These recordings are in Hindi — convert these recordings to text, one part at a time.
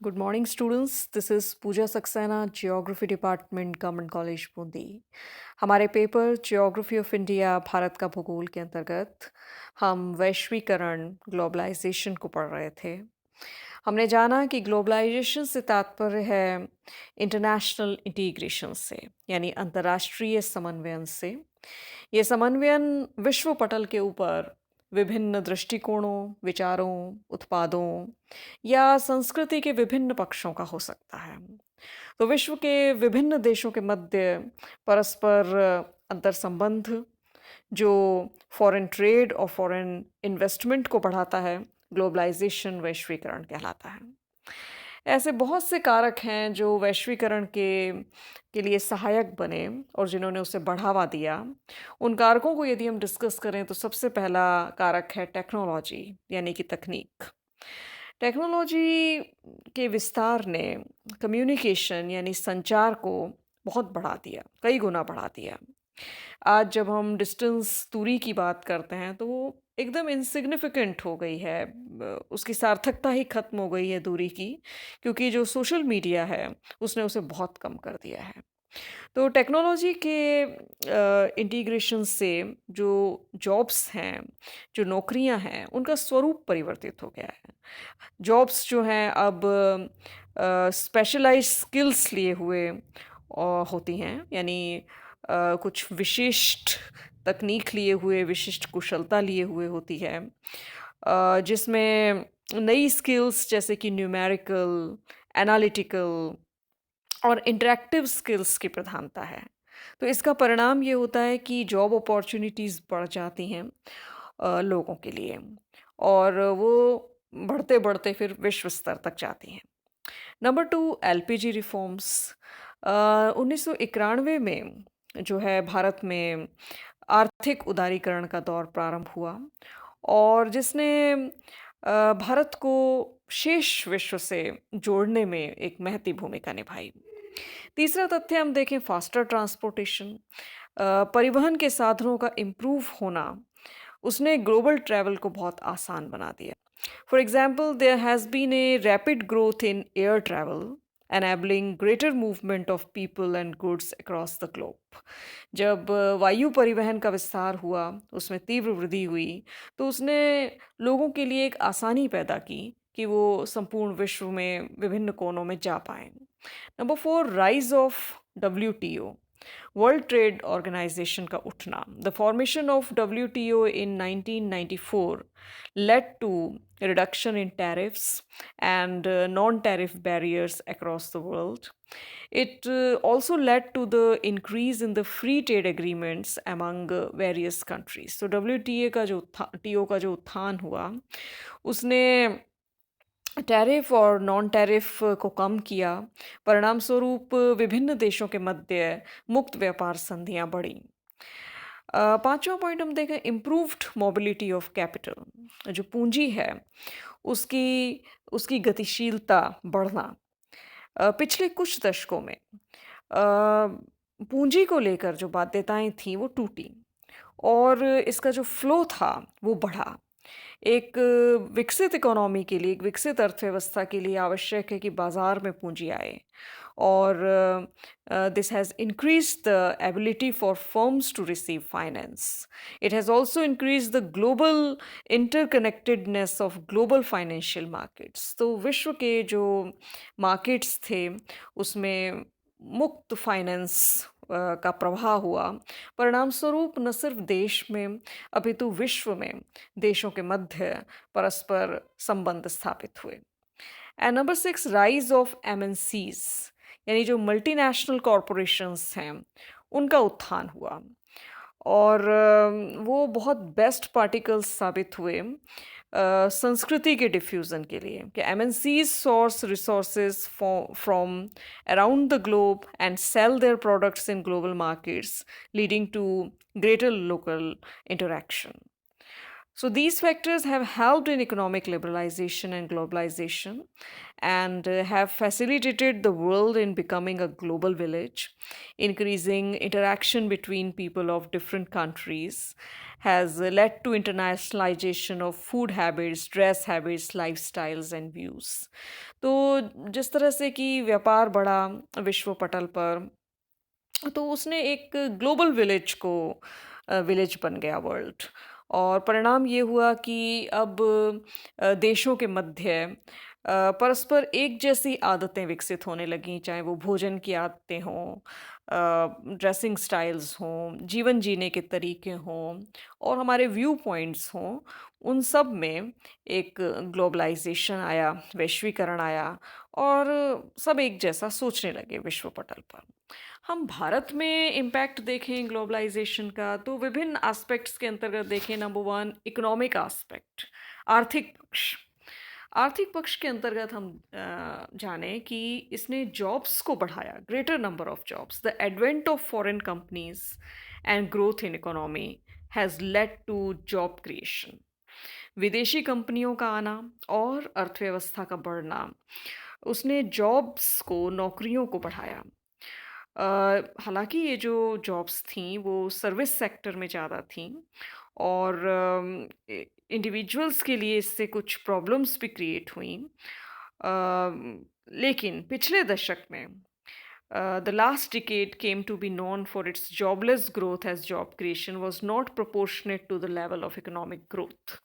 Good morning, students. This is Pooja Saxena, Geography Department, Government College, Bundi. हमारे paper geography of India Bharat का भूगोल के अंतर्गत हम वैश्वीकरण ग्लोबलाइजेशन को पढ़ रहे थे। हमने जाना कि ग्लोबलाइजेशन से तात्पर्य है इंटरनेशनल इंटीग्रेशन से, यानी अंतर्राष्ट्रीय समन्वयन से। ये समन्वयन विश्व पटल के ऊपर विभिन्न दृष्टिकोणों, विचारों, उत्पादों या संस्कृति के विभिन्न पक्षों का हो सकता है। तो विश्व के विभिन्न देशों के मध्य परस्पर अंतर संबंध जो फॉरेन ट्रेड और फॉरेन इन्वेस्टमेंट को बढ़ाता है, ग्लोबलाइजेशन वैश्वीकरण कहलाता है। ऐसे बहुत से कारक हैं जो वैश्वीकरण के लिए सहायक बने और जिन्होंने उसे बढ़ावा दिया। उन कारकों को यदि हम डिस्कस करें तो सबसे पहला कारक है टेक्नोलॉजी, यानी कि तकनीक। टेक्नोलॉजी के विस्तार ने कम्युनिकेशन यानी संचार को बहुत बढ़ा दिया, कई गुना बढ़ा दिया। आज जब हम डिस्टेंस दूरी की बात करते हैं तो वो एकदम इनसिग्निफिकेंट हो गई है, उसकी सार्थकता ही खत्म हो गई है दूरी की, क्योंकि जो सोशल मीडिया है उसने उसे बहुत कम कर दिया है। तो टेक्नोलॉजी के इंटीग्रेशन से जो जॉब्स हैं, जो नौकरियां हैं, उनका स्वरूप परिवर्तित हो गया है। जॉब्स जो हैं अब स्पेशलाइज्ड स्किल्स लिए हुए होती हैं, यानी कुछ विशिष्ट तकनीक लिए हुए, विशिष्ट कुशलता लिए हुए होती है, जिसमें नई स्किल्स जैसे कि न्यूमेरिकल, एनालिटिकल और इंटरैक्टिव स्किल्स की प्रधानता है। तो इसका परिणाम ये होता है कि जॉब अपॉर्चुनिटीज़ बढ़ जाती हैं लोगों के लिए, और वो बढ़ते-बढ़ते फिर विश्व स्तर तक जाती हैं। Number 2, LPG reforms. 1991 में जो है भारत में आर्थिक उदारीकरण का दौर प्रारंभ हुआ, और जिसने भारत को शेष विश्व से जोड़ने में एक महती भूमिका निभाई। तीसरा तथ्य हम देखें, फास्टर ट्रांसपोर्टेशन। परिवहन के साधनों का इम्प्रूव होना उसने ग्लोबल ट्रैवल को बहुत आसान बना दिया। For example, there has been a rapid growth in air travel, enabling greater movement of people and goods across the globe. जब वायु परिवहन का विस्तार हुआ, उसमें तीव्र वृद्धि हुई, तो उसने लोगों के लिए एक आसानी पैदा की कि वो संपूर्ण विश्व में विभिन्न कोनों में जा पाएं। Number 4, rise of WTO, world trade organisation का उठना। The formation of WTO in 1994 led to reduction in tariffs and non-tariff barriers across the world. It also led to the increase in the free trade agreements among various countries. So WTA का जो TO का जो उत्थान हुआ, उसने टैरिफ और नॉन टैरिफ को कम किया। परिणाम स्वरूप विभिन्न देशों के मध्य मुक्त व्यापार संधियां बढ़ी। पांचवा पॉइंट हम देखें, इम्प्रूव्ड मोबिलिटी ऑफ कैपिटल। जो पूंजी है उसकी उसकी गतिशीलता बढ़ना। पिछले कुछ दशकों में पूंजी को लेकर जो बाध्यताएं थीं वो टूटी, और इसका जो फ्लो था वो बढ़ा। एक विकसित इकोनॉमी के लिए, एक विकसित अर्थव्यवस्था के लिए आवश्यक है कि बाजार में पूंजी आए, और this has increase the ability for firms to receive finance. It has also increase the global interconnectedness of global financial markets. तो विश्व के जो मार्केट्स थे उसमें मुक्त फाइनेंस का प्रवाह हुआ। परिणाम स्वरूप न सिर्फ देश में अपितु विश्व में देशों के मध्य परस्पर संबंध स्थापित हुए। And number 6, rise of MNCs, यानी जो मल्टीनेशनल कॉरपोरेशंस हैं उनका उत्थान हुआ, और वो बहुत बेस्ट पार्टिकल्स साबित हुए संस्कृति के डिफ्यूज़न के लिए, कि MNCs source resources from around the globe and sell their products in global markets, leading to greater local interaction. So these factors have helped in economic liberalization and globalization and have facilitated the world in becoming a global village. Increasing interaction between people of different countries has led to internationalization of food habits, dress habits, lifestyles and views. तो जिस तरह से कि व्यापार बढ़ा विश्व पटल पर, तो उसने एक ग्लोबल विलेज को विलेज बन गया वर्ल्ड। और परिणाम ये हुआ कि अब देशों के मध्य परस्पर एक जैसी आदतें विकसित होने लगीं, चाहे वो भोजन की आदतें हों, ड्रेसिंग स्टाइल्स हों, जीवन जीने के तरीके हों और हमारे व्यू पॉइंट्स हों, उन सब में एक ग्लोबलाइजेशन आया, वैश्वीकरण आया और सब एक जैसा सोचने लगे विश्व पटल पर। हम भारत में इम्पैक्ट देखें ग्लोबलाइजेशन का तो विभिन्न एस्पेक्ट्स के अंतर्गत देखें। नंबर वन, इकोनॉमिक एस्पेक्ट, आर्थिक पक्ष। आर्थिक पक्ष के अंतर्गत हम जानें कि इसने जॉब्स को बढ़ाया, greater number of jobs. The advent of foreign companies and growth in economy has led to job creation. विदेशी कंपनियों का आना और अर्थव्यवस्था का बढ़ना, उसने जॉब्स को, नौकरियों को बढ़ाया। हालाँकि ये जो जॉब्स थीं वो सर्विस सेक्टर में ज़्यादा थीं और इंडिविजुअल्स के लिए इससे कुछ प्रॉब्लम्स भी क्रिएट हुईं। लेकिन पिछले दशक में the last decade came to be known for its jobless growth as job creation was not proportionate to the level of economic growth.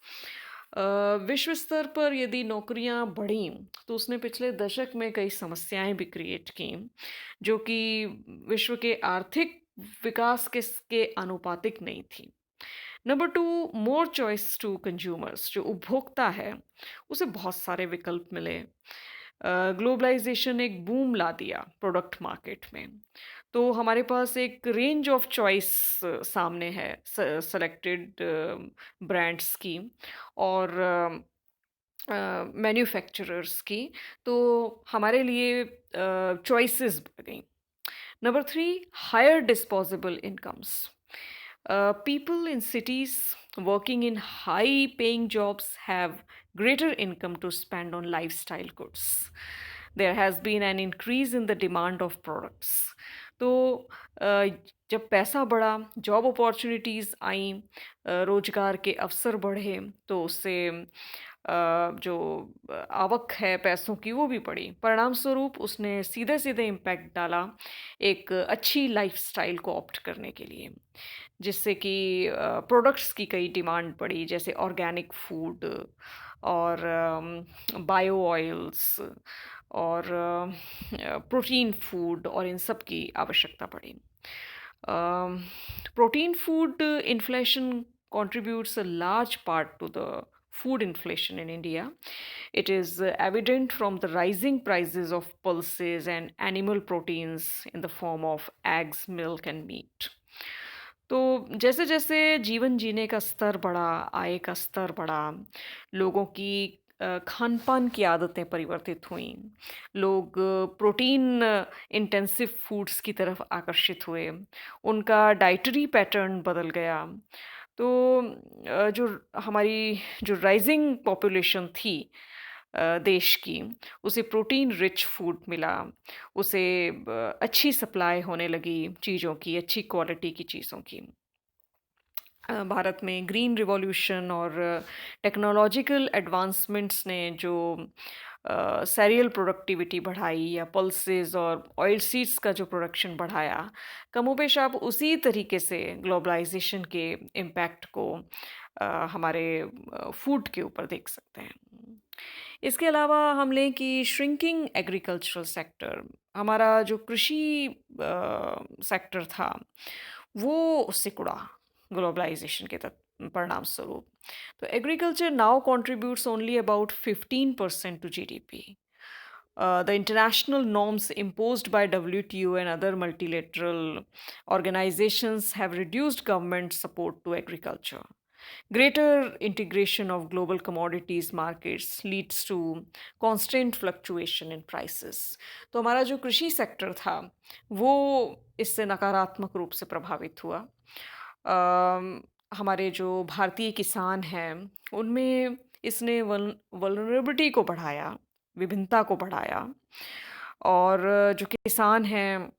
विश्व स्तर पर यदि नौकरियां बढ़ीं तो उसने पिछले दशक में कई समस्याएं भी क्रिएट की जो कि विश्व के आर्थिक विकास के अनुपातिक नहीं थी। Number two, more choice to consumers. जो उपभोक्ता है उसे बहुत सारे विकल्प मिले। ग्लोबलाइजेशन एक बूम ला दिया प्रोडक्ट मार्केट में, तो हमारे पास एक रेंज ऑफ चॉइस सामने है सेलेक्टेड ब्रांड्स की और मैन्युफैक्चरर्स की, तो हमारे लिए चॉइसेस बढ़ गई। Number three, higher disposable incomes. People in cities working in high paying jobs have greater income to spend on lifestyle goods. There has been an increase in the demand of products. तो जब पैसा बढ़ा, जॉब अपॉर्चुनिटीज़ आई, रोजगार के अवसर बढ़े, तो उससे जो आवक है पैसों की वो भी बढ़ी। परिणाम स्वरूप उसने सीधे सीधे इम्पैक्ट डाला एक अच्छी लाइफस्टाइल को ऑप्ट करने के लिए, जिससे कि प्रोडक्ट्स की कई डिमांड बढ़ी, जैसे ऑर्गेनिक फूड और बायो ऑयल्स और प्रोटीन फूड और इन सब की आवश्यकता पड़ी। Protein food inflation contributes a large part to the food inflation in India. It is evident from the rising prices of pulses and animal proteins in the form of eggs, milk, and meat. तो जैसे जैसे जीवन जीने का स्तर बढ़ा, आय का स्तर बढ़ा, लोगों की खान पान की आदतें परिवर्तित हुईं, लोग प्रोटीन इंटेंसिव फूड्स की तरफ आकर्षित हुए, उनका डाइटरी पैटर्न बदल गया। तो जो हमारी जो राइजिंग पॉपुलेशन थी देश की, उसे प्रोटीन रिच फूड मिला, उसे अच्छी सप्लाई होने लगी चीज़ों की, अच्छी क्वालिटी की चीज़ों की। भारत में ग्रीन रिवॉल्यूशन और टेक्नोलॉजिकल एडवांसमेंट्स ने जो सीरियल प्रोडक्टिविटी बढ़ाई या पल्सेस और ऑयल सीड्स का जो प्रोडक्शन बढ़ाया, कमोबेश आप उसी तरीके से ग्लोबलाइजेशन के इम्पैक्ट को हमारे फूड के ऊपर देख सकते हैं। इसके अलावा हम लें कि श्रिंकिंग एग्रीकल्चरल सेक्टर, हमारा जो कृषि सेक्टर था वो सिकुड़ा ग्लोबलाइजेशन के परिणाम स्वरूप। तो agriculture now contributes only about 15% to GDP. The international norms imposed by WTO and other multilateral organizations have reduced government support to agriculture. Greater integration of global commodities markets leads to constant fluctuation in prices. तो हमारा जो कृषि सेक्टर था वो इससे नकारात्मक रूप से प्रभावित हुआ। हमारे जो भारतीय किसान हैं, उनमें इसने वल्नरेबिलिटी को बढ़ाया, विभिन्नता को बढ़ाया और जो किसान हैं,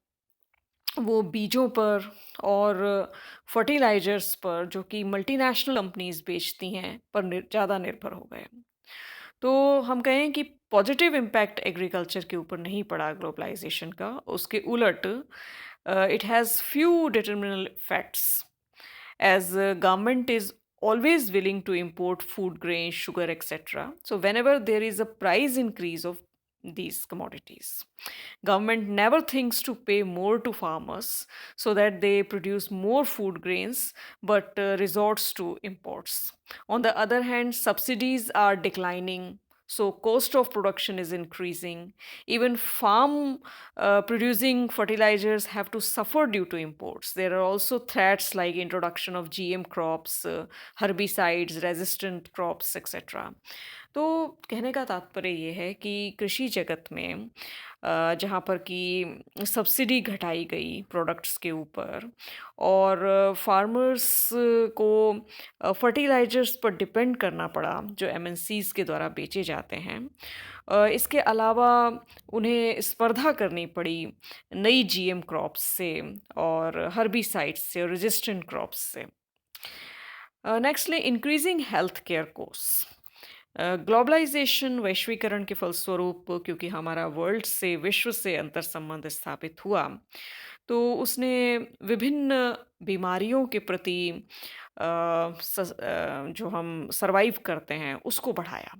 वो बीजों पर और फर्टिलाइज़र्स पर जो कि मल्टीनेशनल कंपनीज़ बेचती हैं, पर ज़्यादा निर्भर हो गए। तो हम कहें कि पॉजिटिव इम्पैक्ट एग्रीकल्चर के ऊपर नहीं पड़ा ग्लोबलाइजेशन का, उसके उलट it has few detrimental effects as government is always willing to import food grains sugar etc, so whenever there is a price increase of these commodities, government never thinks to pay more to farmers so that they produce more food grains, but resorts to imports. On the other hand, subsidies are declining, so cost of production is increasing. Even farm producing fertilizers have to suffer due to imports. There are also threats like introduction of GM crops, herbicides, resistant crops, etc. तो कहने का तात्पर्य ये है कि कृषि जगत में जहाँ पर कि सब्सिडी घटाई गई प्रोडक्ट्स के ऊपर और फार्मर्स को फर्टिलाइजर्स पर डिपेंड करना पड़ा जो एमएनसीज के द्वारा बेचे जाते हैं। इसके अलावा उन्हें स्पर्धा करनी पड़ी नई जीएम क्रॉप्स से और हर्बिसाइड्स से और रेजिस्टेंट क्रॉप्स से। Nextly increasing health care cost. Globalization वैश्वीकरण के फलस्वरूप क्योंकि हमारा वर्ल्ड से विश्व से अंतर संबंध स्थापित हुआ, तो उसने विभिन्न बीमारियों के प्रति जो हम सरवाइव करते हैं उसको बढ़ाया।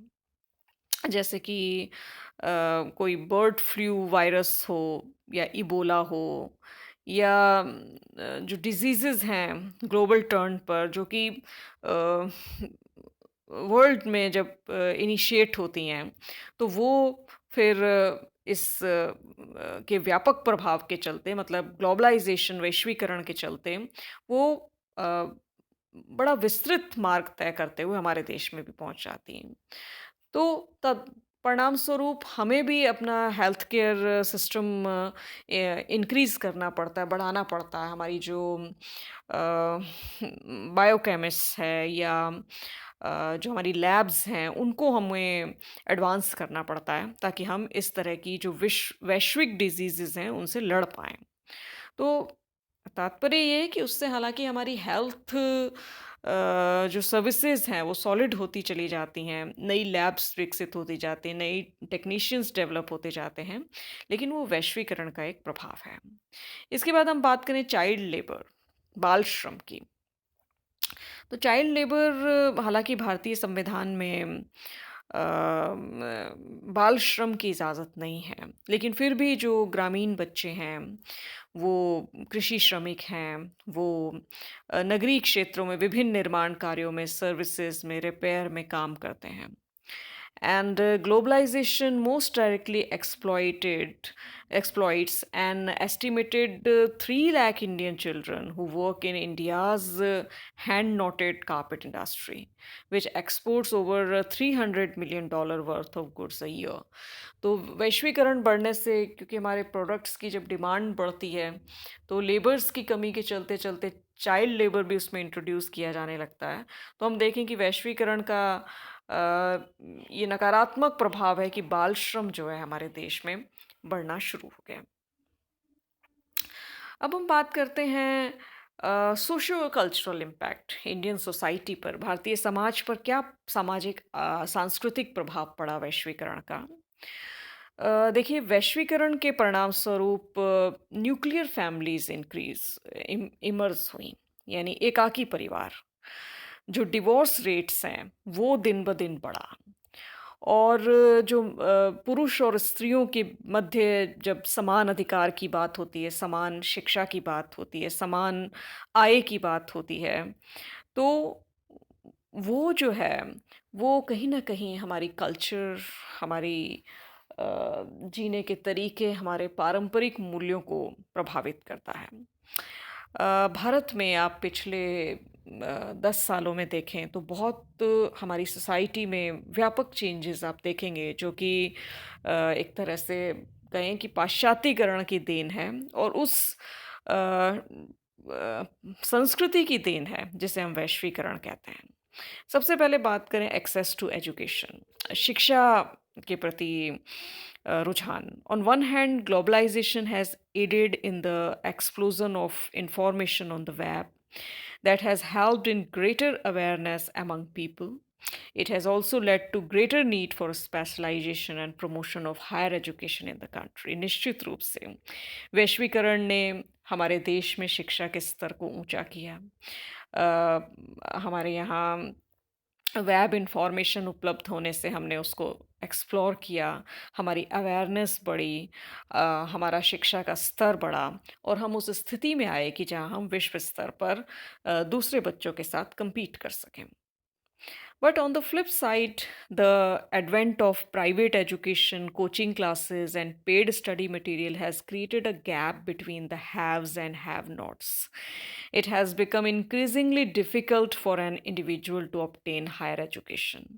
जैसे कि कोई बर्ड फ्लू वायरस हो या इबोला हो या जो डिजीज़ेज़ हैं ग्लोबल टर्न पर जो कि वर्ल्ड में जब इनिशिएट होती हैं, तो वो फिर के व्यापक प्रभाव के चलते मतलब ग्लोबलाइजेशन वैश्वीकरण के चलते वो अ, बड़ा विस्तृत मार्ग तय करते हुए हमारे देश में भी पहुंच जाती हैं। तो तब परिणाम स्वरूप हमें भी अपना हेल्थ केयर सिस्टम इंक्रीज करना पड़ता है, बढ़ाना पड़ता है। हमारी जो बायोकेमिस्ट है या जो हमारी लैब्स हैं उनको हमें एडवांस करना पड़ता है ताकि हम इस तरह की जो वैश्विक डिजीजेस हैं उनसे लड़ पाएँ। तो तात्पर्य ये है कि उससे हालाँकि हमारी हेल्थ जो सर्विसेज़ हैं वो सॉलिड होती चली जाती हैं, नई लैब्स विकसित होती जाती हैं, नई टेक्नीशियंस डेवलप होते जाते हैं, लेकिन वो वैश्वीकरण का एक प्रभाव है। इसके बाद हम बात करें चाइल्ड लेबर, बाल श्रम की। तो चाइल्ड लेबर हालाँकि भारतीय संविधान में बाल श्रम की इजाज़त नहीं है, लेकिन फिर भी जो ग्रामीण बच्चे हैं, वो कृषि श्रमिक हैं, वो नगरीय क्षेत्रों में विभिन्न निर्माण कार्यों में, सर्विसेज़ में, रिपेयर में काम करते हैं। And globalization most directly exploits an estimated 3 lakh Indian children who work in India's hand knotted carpet industry, which exports over $300 million worth of goods a year. तो वैश्वीकरण बढ़ने से क्योंकि हमारे प्रोडक्ट्स की जब डिमांड बढ़ती है तो लेबर्स की कमी के चलते चलते चाइल्ड लेबर भी उसमें इंट्रोड्यूस किया जाने लगता है। तो हम देखें कि वैश्वीकरण का ये नकारात्मक प्रभाव है कि बाल श्रम जो है हमारे देश में बढ़ना शुरू हो गया। अब हम बात करते हैं socio cultural impact Indian society पर, भारतीय समाज पर क्या सामाजिक सांस्कृतिक प्रभाव पड़ा वैश्वीकरण का। देखिए वैश्वीकरण के परिणाम स्वरूप न्यूक्लियर फैमिलीज इमर्ज हुई, यानी एकाकी परिवार। जो डिवोर्स रेट्स हैं वो दिन ब दिन बढ़ा और जो पुरुष और स्त्रियों के मध्य जब समान अधिकार की बात होती है, समान शिक्षा की बात होती है, समान आय की बात होती है, तो वो जो है, वो कहीं न कहीं हमारी कल्चर, हमारी जीने के तरीके, हमारे पारंपरिक मूल्यों को प्रभावित करता है। भारत में आप पिछले 10 सालों में देखें तो बहुत हमारी सोसाइटी में व्यापक चेंजेस आप देखेंगे जो कि एक तरह से कहें कि पाश्चात्यकरण की देन है और उस संस्कृति की देन है जिसे हम वैश्वीकरण कहते हैं। सबसे पहले बात करें एक्सेस टू एजुकेशन, शिक्षा के प्रति रुझान। On one hand globalization has aided in the explosion of information on the web that has helped in greater awareness among people. It has also led to greater need for specialization and promotion of higher education in the country. निश्चित रूप से वैश्वीकरण ने हमारे देश में शिक्षा के स्तर को ऊंचा किया। हमारे यहाँ वेब इंफॉर्मेशन उपलब्ध होने से हमने उसको एक्सप्लोर किया, हमारी अवेयरनेस बढ़ी, हमारा शिक्षा का स्तर बढ़ा और हम उस स्थिति में आए कि जहाँ हम विश्व स्तर पर दूसरे बच्चों के साथ compete कर सकें। But on the flip side, the advent of private education, coaching classes, and paid study material has created a gap between the haves and have nots. It has become increasingly difficult for an individual to obtain higher education.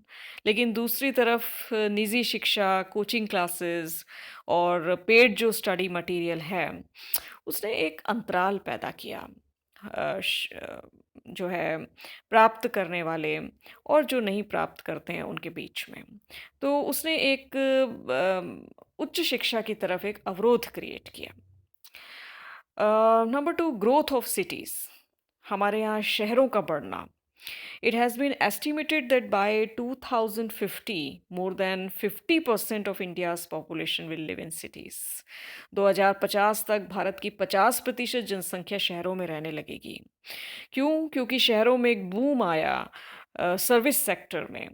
लेकिन दूसरी तरफ निजी शिक्षा, कोचिंग क्लासेस और पेड जो स्टडी मटेरियल है, उसने एक अंतराल पैदा किया। जो है प्राप्त करने वाले और जो नहीं प्राप्त करते हैं उनके बीच में। तो उसने एक उच्च शिक्षा की तरफ एक अवरोध क्रिएट किया। नंबर 2, ग्रोथ ऑफ सिटीज़, हमारे यहाँ शहरों का बढ़ना। It has been estimated that by 2050, more than 50% of India's population will live in cities. 2050 तक भारत की 50% जनसंख्या शहरों में रहने लगेगी। क्यों? क्योंकि शहरों में एक बूम आया सर्विस सेक्टर में,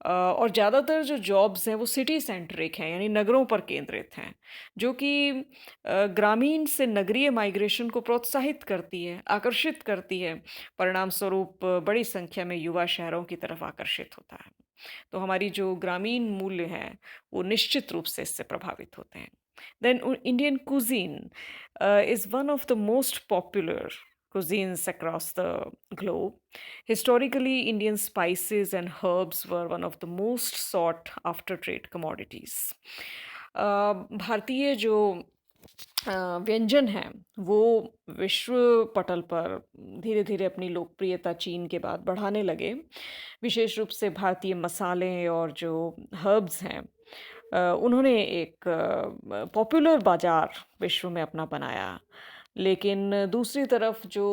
और ज़्यादातर जो जॉब्स हैं वो सिटी सेंट्रिक हैं, यानी नगरों पर केंद्रित हैं, जो कि ग्रामीण से नगरीय माइग्रेशन को प्रोत्साहित करती है, आकर्षित करती है। परिणाम स्वरूप बड़ी संख्या में युवा शहरों की तरफ आकर्षित होता है। तो हमारी जो ग्रामीण मूल्य हैं वो निश्चित रूप से इससे प्रभावित होते हैं। Then Indian cuisine is one of the most popular cuisines across the globe. Historically, Indian spices and herbs were one of the most sought after trade commodities. भारतीय जो व्यंजन हैं वो विश्व पटल पर धीरे धीरे अपनी लोकप्रियता चीन के बाद बढ़ाने लगे। विशेष रूप से भारतीय मसाले और जो हर्ब्स हैं उन्होंने एक पॉपुलर बाजार विश्व में अपना बनाया। लेकिन दूसरी तरफ जो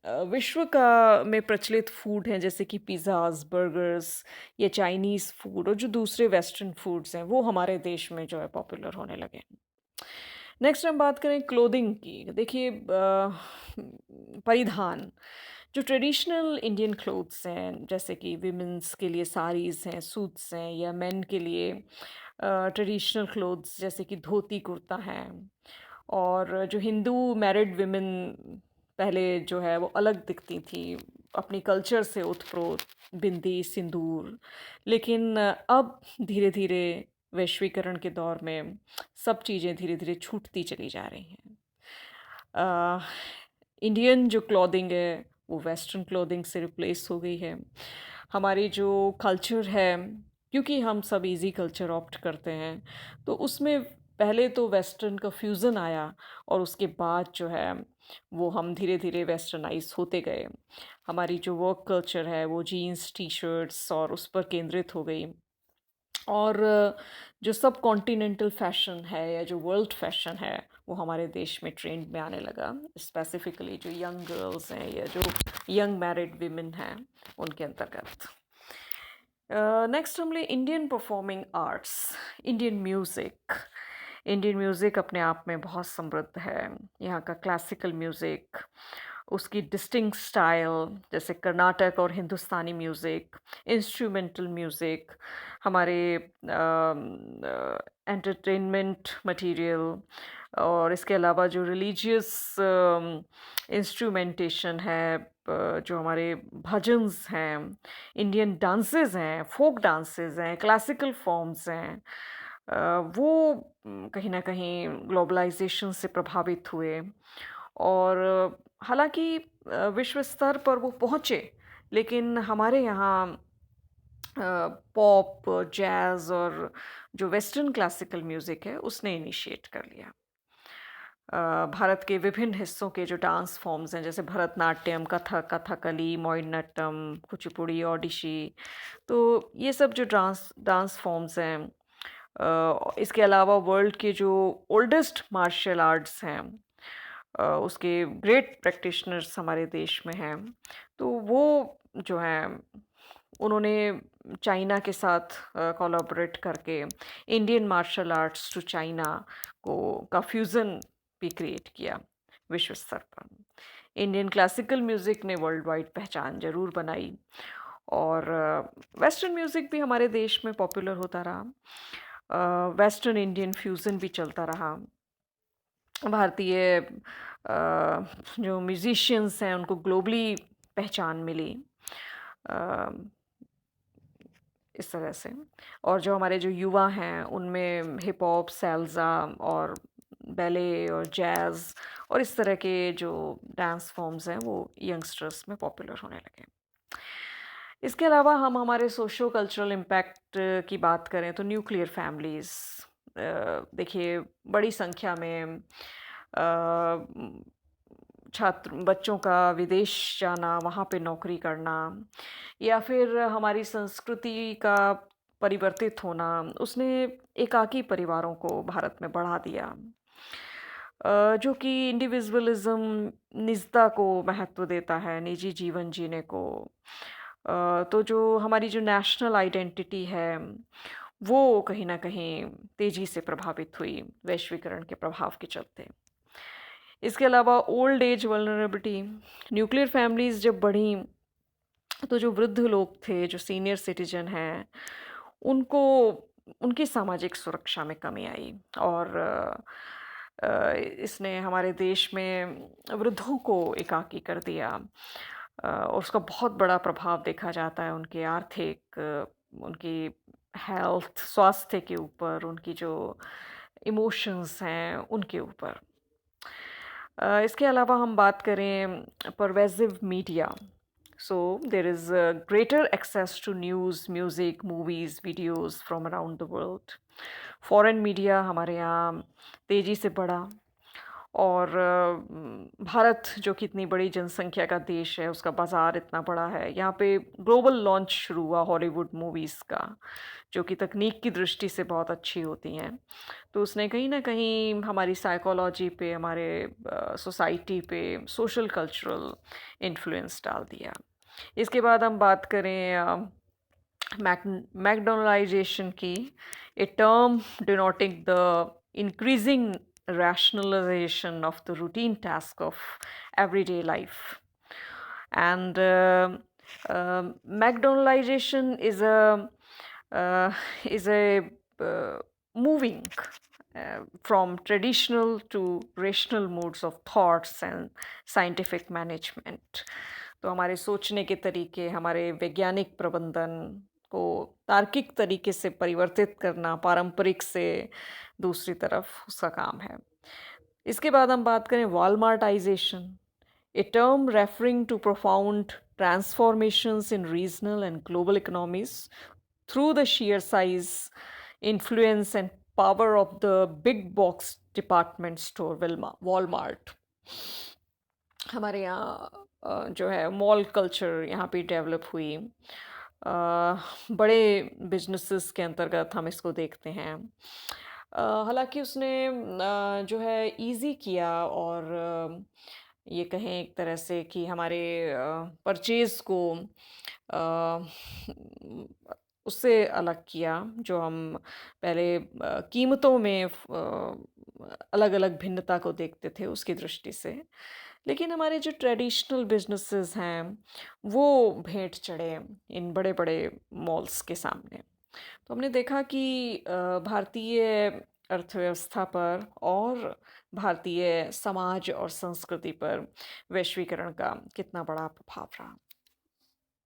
विश्व का में प्रचलित फूड हैं जैसे कि पिज़्ज़ाज़, बर्गर्स या चाइनीज़ फूड और जो दूसरे वेस्टर्न फूड्स हैं वो हमारे देश में जो है पॉपुलर होने लगे हैं। नेक्स्ट हम बात करें क्लोथिंग की। देखिए परिधान, जो ट्रेडिशनल इंडियन क्लोथ्स हैं जैसे कि विमेंस के लिए साड़ीज़ हैं, सूट्स हैं, या मेन के लिए ट्रेडिशनल क्लोथ्स जैसे कि धोती कुर्ता हैं। और जो हिंदू मैरिड विमेन पहले जो है वो अलग दिखती थी अपनी कल्चर से ओतप्रोत, बिंदी, सिंदूर। लेकिन अब धीरे धीरे वैश्वीकरण के दौर में सब चीज़ें धीरे धीरे छूटती चली जा रही हैं। इंडियन जो क्लॉथिंग है वो वेस्टर्न क्लॉथिंग से रिप्लेस हो गई है। हमारी जो कल्चर है, क्योंकि हम सब इजी कल्चर ऑप्ट करते हैं, तो उसमें पहले तो वेस्टर्न का फ्यूज़न आया और उसके बाद जो है वो हम धीरे धीरे वेस्टर्नाइज होते गए। हमारी जो वर्क कल्चर है वो जीन्स, टी शर्ट्स और उस पर केंद्रित हो गई। और जो सब कॉन्टिनेंटल फैशन है या जो वर्ल्ड फैशन है वो हमारे देश में ट्रेंड में आने लगा, स्पेसिफिकली जो यंग गर्ल्स हैं या जो यंग मैरिड विमेन हैं उनके अंतर्गत। नेक्स्ट हम ले Indian performing arts, Indian music. Indian music अपने आप में बहुत समृद्ध है। यहाँ का क्लासिकल म्यूज़िक, उसकी डिस्टिंक्ट स्टाइल जैसे कर्नाटक और हिंदुस्तानी म्यूज़िक, इंस्ट्रूमेंटल म्यूज़िक, हमारे एंटरटेनमेंट मटेरियल, और इसके अलावा जो रिलीजियस इंस्ट्रूमेंटेशन है, जो हमारे भजन्स हैं, इंडियन डांसेस हैं, फोक डांसेस हैं, क्लासिकल फॉर्म्स हैं, वो कहीं ना कहीं ग्लोबलाइजेशन से प्रभावित हुए। और हालांकि विश्व स्तर पर वो पहुँचे, लेकिन हमारे यहाँ पॉप, जैज़ और जो वेस्टर्न क्लासिकल म्यूज़िक है उसने इनिशिएट कर लिया। भारत के विभिन्न हिस्सों के जो डांस फॉर्म्स हैं जैसे भरतनाट्यम, कथक, कथकली, मोहिनीअट्टम, कुचिपुड़ी, ओडिशी, तो ये सब जो डांस डांस फॉर्म्स हैं, इसके अलावा वर्ल्ड के जो ओल्डेस्ट मार्शल आर्ट्स हैं, उसके ग्रेट प्रैक्टिशनर्स हमारे देश में हैं। तो वो जो हैं उन्होंने चाइना के साथ कोलैबोरेट करके Indian martial arts to China को का फ्यूज़न भी क्रिएट किया विश्व स्तर पर। इंडियन क्लासिकल म्यूज़िक ने वर्ल्ड वाइड पहचान ज़रूर बनाई और वेस्टर्न म्यूज़िक भी हमारे देश में पॉपुलर होता रहा। वेस्टर्न इंडियन फ्यूज़न भी चलता रहा। भारतीय जो म्यूजिशियंस हैं उनको ग्लोबली पहचान मिली अ, इस तरह से। और जो हमारे जो युवा हैं उनमें हिप हॉप, सैल्सा और बैले और जैज़ और इस तरह के जो डांस फॉर्म्स हैं वो यंगस्टर्स में पॉपुलर होने लगे। इसके अलावा हम हमारे सोशो कल्चरल इम्पैक्ट की बात करें तो न्यूक्लियर फैमिलीज़, देखिए बड़ी संख्या में छात्र बच्चों का विदेश जाना, वहाँ पे नौकरी करना या फिर हमारी संस्कृति का परिवर्तित होना, उसने एकाकी परिवारों को भारत में बढ़ा दिया। जो कि इंडिविजुअलिज्म, निजता को महत्व देता है, निजी जीवन जीने को। तो जो हमारी जो नेशनल आइडेंटिटी है, वो कहीं न कहीं तेज़ी से प्रभावित हुई वैश्वीकरण के प्रभाव के चलते। इसके अलावा old age vulnerability, nuclear families जब बढ़ीं, तो जो वृद्ध लोग थे, जो सीनियर सिटीज़न हैं, उनको उनकी सामाजिक सुरक्षा में कमी आई और इसने हमारे देश में वृद्धों को एकाकी कर दिया। और उसका बहुत बड़ा प्रभाव देखा जाता है उनके आर्थिक, उनकी हेल्थ, स्वास्थ्य के ऊपर, उनकी जो इमोशंस हैं, उनके ऊपर। इसके अलावा हम बात करें pervasive media, so there is a greater access to news, music, movies, videos from around the world. Foreign media हमारे यहाँ तेज़ी से बढ़ा और भारत जो कि इतनी बड़ी जनसंख्या का देश है, उसका बाज़ार इतना बड़ा है, यहाँ पे ग्लोबल लॉन्च शुरू हुआ हॉलीवुड मूवीज़ का, जो कि तकनीक की दृष्टि से बहुत अच्छी होती हैं। तो उसने कहीं न कहीं हमारी साइकोलॉजी पे, हमारे सोसाइटी पे, सोशल कल्चरल इन्फ्लुएंस डाल दिया। इसके बाद हम बात करें मैकडोनलाइजेशन की, a term denoting the increasing rationalization of the routine task of everyday life. And McDonaldization uh, is a moving from traditional to rational modes of thoughts and scientific management. तो हमारे सोचने के तरीके, हमारे वैज्ञानिक प्रबंधन को तार्किक तरीके से परिवर्तित करना, पारंपरिक से दूसरी तरफ उसका काम है। इसके बाद हम बात करें वॉलमार्टाइजेशन, a term referring to profound transformations in regional and global economies through the sheer size, influence, and power of the big box department store Walmart. हमारे यहाँ जो है मॉल कल्चर यहाँ पे डेवलप हुई। बड़े बिजनेसेस के अंतर्गत हम इसको देखते हैं। हालांकि उसने जो है इजी किया और ये कहें एक तरह से कि हमारे परचेज को अ, उससे अलग किया, जो हम पहले कीमतों में अलग-अलग भिन्नता को देखते थे उसकी दृष्टि से। लेकिन हमारे जो ट्रेडिशनल बिजनेसेस हैं, वो भेंट चढ़े इन बड़े-बड़े मॉल्स के सामने। तो हमने देखा कि भारतीय अर्थव्यवस्था पर और भारतीय समाज और संस्कृति पर वैश्वीकरण का कितना बड़ा प्रभाव रहा।